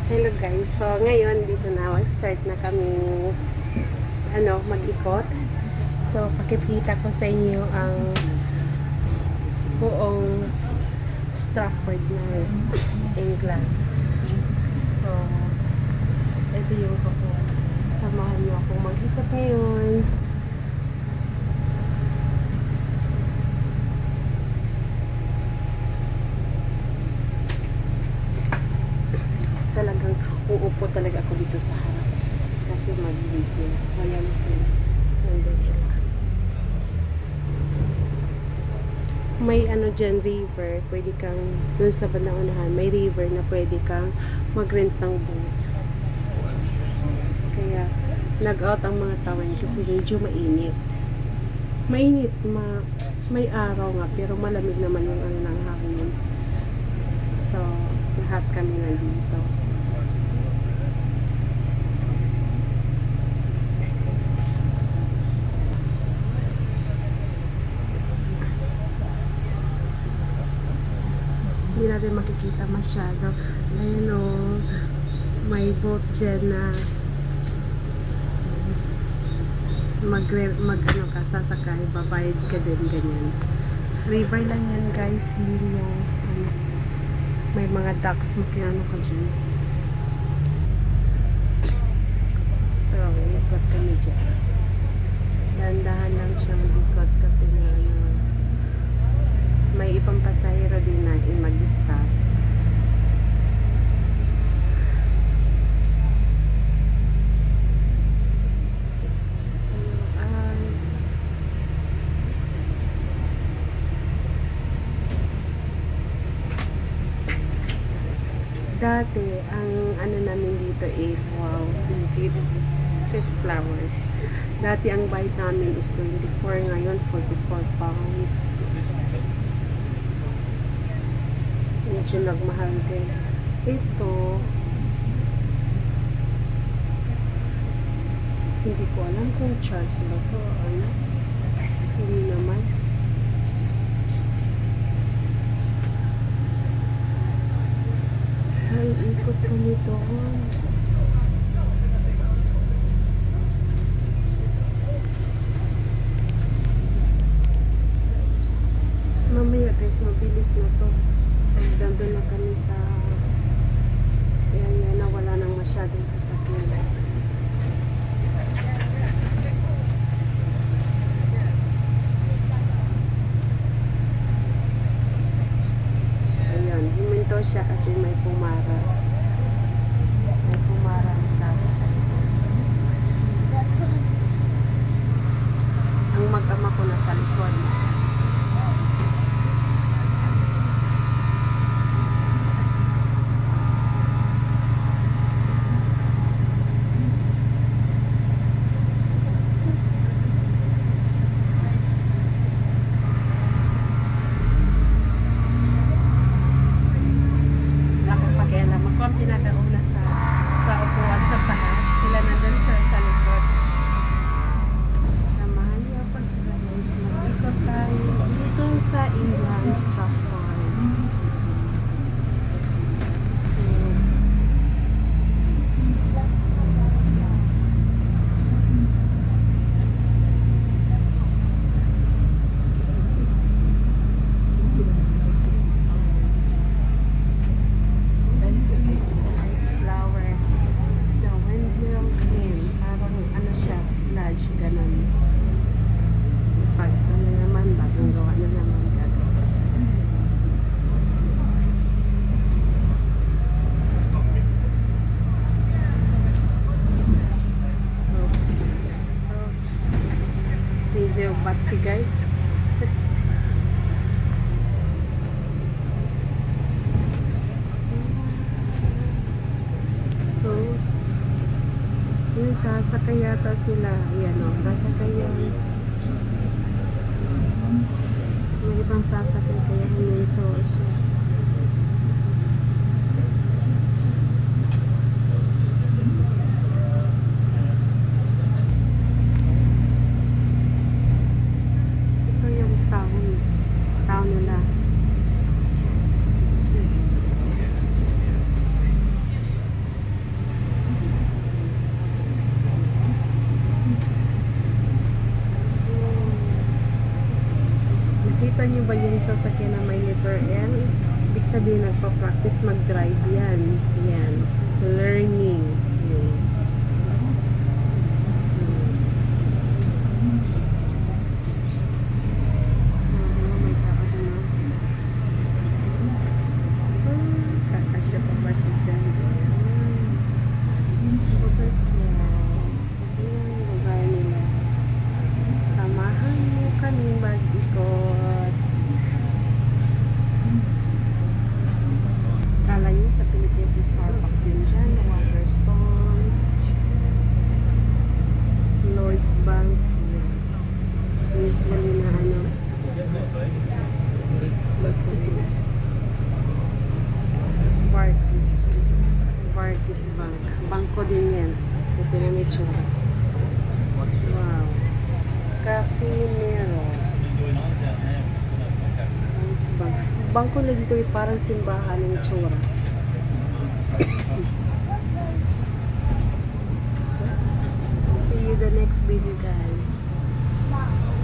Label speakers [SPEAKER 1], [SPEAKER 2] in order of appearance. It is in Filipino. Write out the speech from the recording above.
[SPEAKER 1] Hello guys, so ngayon dito na mag-start na kami mag-ikot. So pakikita ko sa inyo ang buong Stratford na England. So ito yung samahan niyo akong mag-ikot ngayon. Talagang uupo talaga ako dito sa harap kasi mag-video. So yan sila. So yan sila. May dyan river, pwede kang dun sa bandang unahan, may river na pwede kang mag-rent ng boat. Kaya nag-out ang mga tawan kasi medyo mainit. Mainit, may araw nga pero malamig naman yung ng hangin. So lahat kami nandito. Hindi natin makikita masyado. Ayun o, may boat dyan na sasakay, babayad ka din, ganyan. River lang yan guys, hindi yung may mga ducks, makiano ka dyan. So, ikot kami dyan. Dahan-dahan lang siyang ikot kasi may ibang pasahero din na mag-stop. So, dati, ang namin dito is, wow, fish flowers. Dati, ang bite namin is 24, ngayon 44 pounds. Medyo nagmahal din. Ito, hindi ko alam kung charge ba ito o ano. Hindi naman. Ay, ikot kami doon. Mamaya guys, mabilis na to. Nandun na kami sa yan na wala nang masyadong sasakyan. Ayan, huminto siya kasi may pumara. May pumara na sasakay. Ang mag-ama ko nasa likod. Pinakauna sa upuan sa taas, sila nandun sa likod. Samahan niyo ako guys, mag-ikot tayo dito sa England, Stratford. Medyo batsy guys. So, yun, sasakay yata sila. Ayan o, sasakay yan. May ibang sasakay kaya huminto siya. Town nila. mag-practice mag-drive yan. Yan. Learning. Yan. May tao na. Kakasya pa ba siya dyan? Overtest. Yan, lugar nila. Samahan mo kami mag-ikot. Kala nyo sa Pilipinas sa Starbucks din dyan, Waterstones, Lloyds Bank, usually na ano, Barclays Bank. Bangko din yan. Ito na may tsura. Wow. Cafe Nero. Lloyds Bank. Bangko na dito ay parang simbahan ng tsura. See you the next video guys.